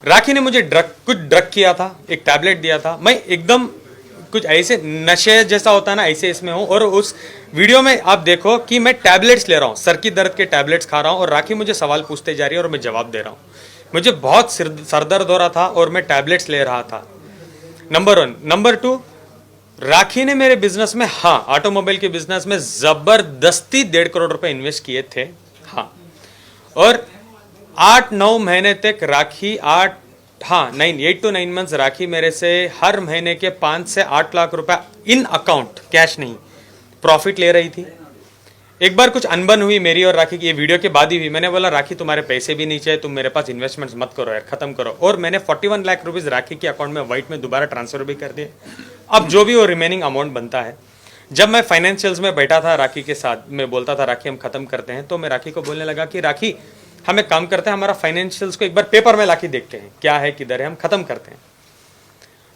राखी ने मुझे कुछ ड्रग किया था, एक टैबलेट दिया था। मैं एकदम कुछ ऐसे नशे जैसा होता है ना, ऐसे इसमें हूँ। और उस वीडियो में आप देखो कि मैं टैबलेट्स ले रहा हूँ, सर की दर्द के टैबलेट्स खा रहा हूँ, और राखी मुझे सवाल पूछते जा रही है और मैं जवाब दे रहा हूँ। मुझे बहुत सर दर्द हो रहा था और मैं टैबलेट्स ले रहा था। नंबर 1। नंबर 2, राखी ने मेरे बिजनेस में, हाँ, ऑटोमोबाइल के बिजनेस में जबरदस्ती 1.5 करोड़ रुपए इन्वेस्ट किए थे, हाँ। और 8-9 महीने तक राखी 8 to 9 मंथ्स राखी मेरे से हर महीने के 5 से 8 लाख रुपए इन अकाउंट, कैश नहीं, प्रॉफिट ले रही थी। एक बार कुछ अनबन हुई मेरी और राखी की, ये वीडियो के बाद ही हुई। मैंने बोला राखी तुम्हारे पैसे भी नहीं चाहिए, तुम मेरे पास इन्वेस्टमेंट्स मत करो यार, खत्म करो। और मैंने 41 लाख रुपीज राखी के अकाउंट में व्हाइट में दोबारा ट्रांसफर भी कर दिए। अब जो भी वो रिमेनिंग अमाउंट बनता है, जब मैं फाइनेंशियल्स में बैठा था राखी के साथ, मैं बोलता था राखी हम खत्म करते हैं, तो मैं राखी को बोलने लगा कि राखी हम एक काम करते हैं, हमारा फाइनेंशियल्स को एक बार पेपर में लाके देखते हैं क्या है, किधर है, हम खत्म करते हैं।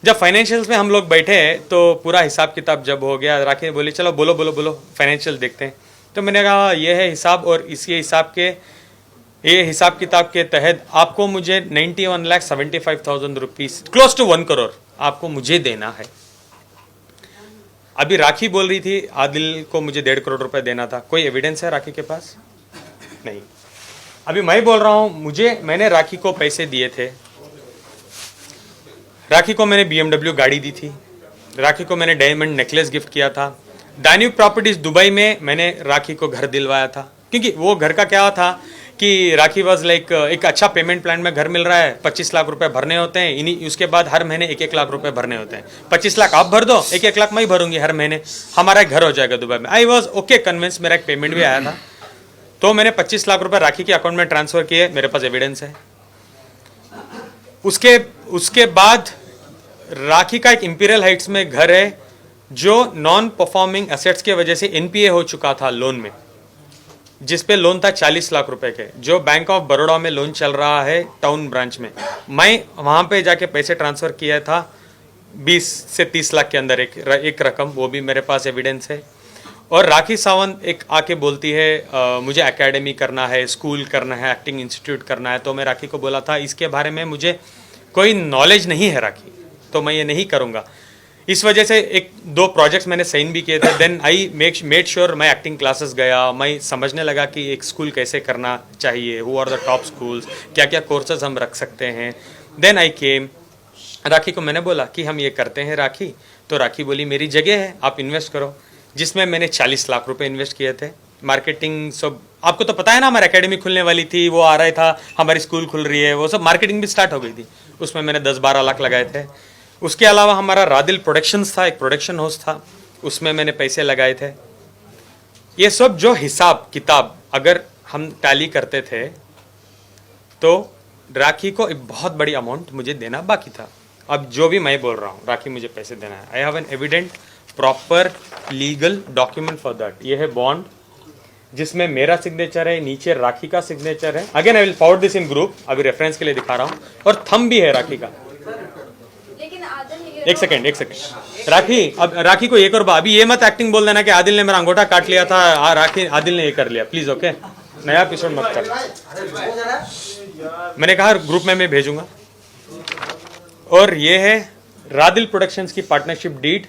जब फाइनेंशियल्स में हम लोग बैठे तो पूरा हिसाब किताब जब हो गया, राखी ने बोली चलो बोलो बोलो बोलो फाइनेंशियल देखते हैं। तो मैंने कहा ये है हिसाब, और इसी हिसाब किताब के तहत आपको मुझे 91,75,000 रुपीज, क्लोज टू 1 करोड़ आपको मुझे देना है। अभी राखी बोल रही थी आदिल को मुझे 1.5 करोड़ रुपए देना था। कोई एविडेंस है राखी के पास? नहीं। अभी मैं बोल रहा हूं, मैंने राखी को पैसे दिए थे, राखी को मैंने BMW गाड़ी दी थी, राखी को मैंने डायमंड नेकलेस गिफ्ट किया था। दान्यूब प्रॉपर्टीज दुबई में मैंने राखी को घर दिलवाया था, क्योंकि वो घर का क्या था कि राखी वाज लाइक एक अच्छा पेमेंट प्लान में घर मिल रहा है, 25 लाख रुपए भरने होते हैं, उसके बाद हर महीने 1-1 लाख रुपए भरने होते हैं। 25 लाख आप भर दो, 1-1 लाख मैं ही भरूंगी हर महीने, हमारा घर हो जाएगा दुबई में। आई वॉज ओके कन्विंस, मेरा एक पेमेंट भी आया था। तो मैंने 25 लाख रुपए राखी के अकाउंट में ट्रांसफर किए, मेरे पास एविडेंस है। उसके बाद राखी का एक इंपीरियल हाइट्स में घर है जो नॉन परफॉर्मिंग एसेट्स के वजह से NPA हो चुका था लोन में, जिसपे लोन था 40 लाख रुपए के, जो बैंक ऑफ बड़ौदा में लोन चल रहा है टाउन ब्रांच में। मैं वहां पे जाके पैसे ट्रांसफर किया था 20 से 30 लाख के अंदर एक रकम, वो भी मेरे पास एविडेंस है। और राखी सावंत एक आके बोलती है मुझे एकेडमी करना है, स्कूल करना है, एक्टिंग इंस्टीट्यूट करना है। तो मैं राखी को बोला था इसके बारे में मुझे कोई नॉलेज नहीं है राखी, तो मैं ये नहीं करूँगा। इस वजह से 1-2 प्रोजेक्ट्स मैंने साइन भी किए थे। देन आई मेड श्योर मैं एक्टिंग क्लासेस गया, मैं समझने लगा कि एक स्कूल कैसे करना चाहिए, who are the top schools, क्या क्या कोर्सेज हम रख सकते हैं। देन आई केम, राखी को मैंने बोला कि हम ये करते हैं राखी, तो राखी बोली मेरी जगह है, आप इन्वेस्ट करो, जिसमें मैंने 40 लाख रुपए इन्वेस्ट किए थे। मार्केटिंग सब आपको तो पता है ना, हमारी एकेडमी खुलने वाली थी, वो आ रहा था, हमारी स्कूल खुल रही है, वो सब मार्केटिंग भी स्टार्ट हो गई थी, उसमें मैंने 10-12 लाख लगाए थे। उसके अलावा हमारा रादिल प्रोडक्शंस था, एक प्रोडक्शन हाउस था, उसमें मैंने पैसे लगाए थे। ये सब जो हिसाब किताब अगर हम टैली करते थे तो राखी को एक बहुत बड़ी अमाउंट मुझे देना बाकी था। अब जो भी मैं बोल रहा हूँ, राखी मुझे पैसे देना है, I have an evident proper legal document for that. ये है बॉन्ड जिसमें मेरा सिग्नेचर है, नीचे राखी का सिग्नेचर है। Again I will forward this in group, अभी रेफरेंस के लिए दिखा रहा हूँ, और थंब भी है राखी का। एक सेकंड राखी, अब राखी को ये करो, अभी ये मत एक्टिंग बोल देना कि आदिल ने मेरा अंगूठा काट लिया था, राखी आदिल ने ये कर लिया, प्लीज ओके। नया एपिसोड मत कर, मैंने कहा ग्रुप में मैं भेजूंगा। और ये है रादिल प्रोडक्शंस की पार्टनरशिप डीड,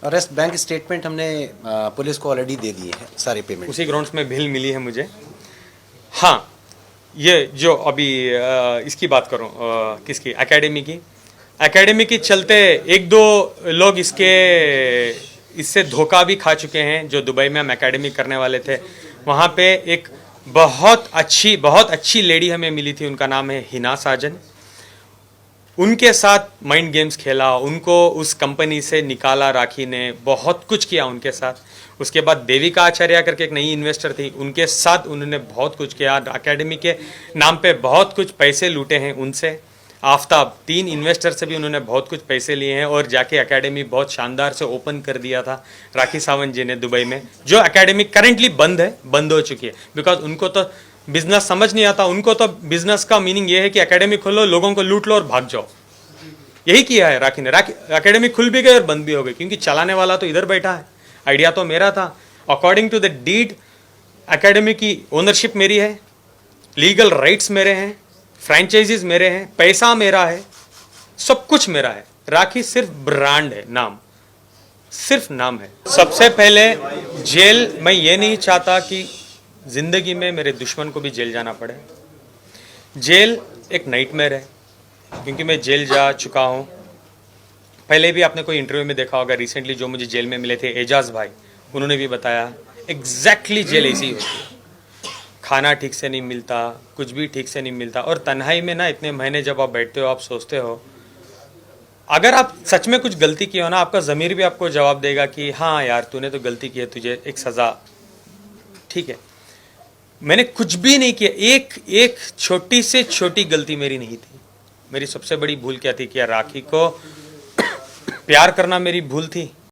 और रेस्ट बैंक स्टेटमेंट हमने पुलिस को ऑलरेडी दे दिए हैं सारे पेमेंट, उसी ग्राउंड्स में बिल मिली है मुझे। हाँ, ये जो अभी इसकी बात करूं, किसकी, एकेडमी की चलते 1-2 लोग इससे धोखा भी खा चुके हैं। जो दुबई में हम एकेडमी करने वाले थे, वहाँ पे एक बहुत अच्छी लेडी हमें मिली थी, उनका नाम है हिना साजन। उनके साथ माइंड गेम्स खेला, उनको उस कंपनी से निकाला राखी ने, बहुत कुछ किया उनके साथ। उसके बाद देविका आचार्य करके एक नई इन्वेस्टर थी, उनके साथ उन्होंने बहुत कुछ किया, एकेडमी के नाम पे बहुत कुछ पैसे लूटे हैं उनसे। आफ्ताब, 3 इन्वेस्टर से भी उन्होंने बहुत कुछ पैसे लिए हैं, और जाके एकेडमी बहुत शानदार से ओपन कर दिया था राखी सावंत जी ने दुबई में, जो एकेडमी करेंटली बंद हो चुकी है, बिकॉज उनको तो बिजनेस समझ नहीं आता। उनको तो बिजनेस का मीनिंग ये है कि एकेडमी खोलो, लोगों को लूट लो और भाग जाओ। यही किया है राखी ने। एकेडमी खुल भी गई और बंद भी हो गई, क्योंकि चलाने वाला तो इधर बैठा है, आइडिया तो मेरा था। According to the deed academy की ओनरशिप मेरी है, लीगल राइट्स मेरे हैं, फ्रेंचाइजीज मेरे हैं, पैसा मेरा है, सब कुछ मेरा है। राखी सिर्फ ब्रांड है, नाम, सिर्फ नाम है। सबसे पहले जेल, मैं ये नहीं चाहता कि जिंदगी में मेरे दुश्मन को भी जेल जाना पड़े। जेल एक नाइटमेयर है, क्योंकि मैं जेल जा चुका हूँ। पहले भी आपने कोई इंटरव्यू में देखा होगा, रिसेंटली जो मुझे जेल में मिले थे एजाज भाई, उन्होंने भी बताया एग्जैक्टली जेल ऐसी ही होती है। खाना ठीक से नहीं मिलता, कुछ भी ठीक से नहीं मिलता, और तन्हाई में ना इतने महीने जब आप बैठते हो, आप सोचते हो, अगर आप सच में कुछ गलती की हो ना, आपका ज़मीर भी आपको जवाब देगा कि हाँ यार तूने तो गलती की है, तुझे एक सज़ा, ठीक है। मैंने कुछ भी नहीं किया, एक छोटी से छोटी गलती मेरी नहीं थी। मेरी सबसे बड़ी भूल क्या थी? क्या राखी को प्यार करना मेरी भूल थी?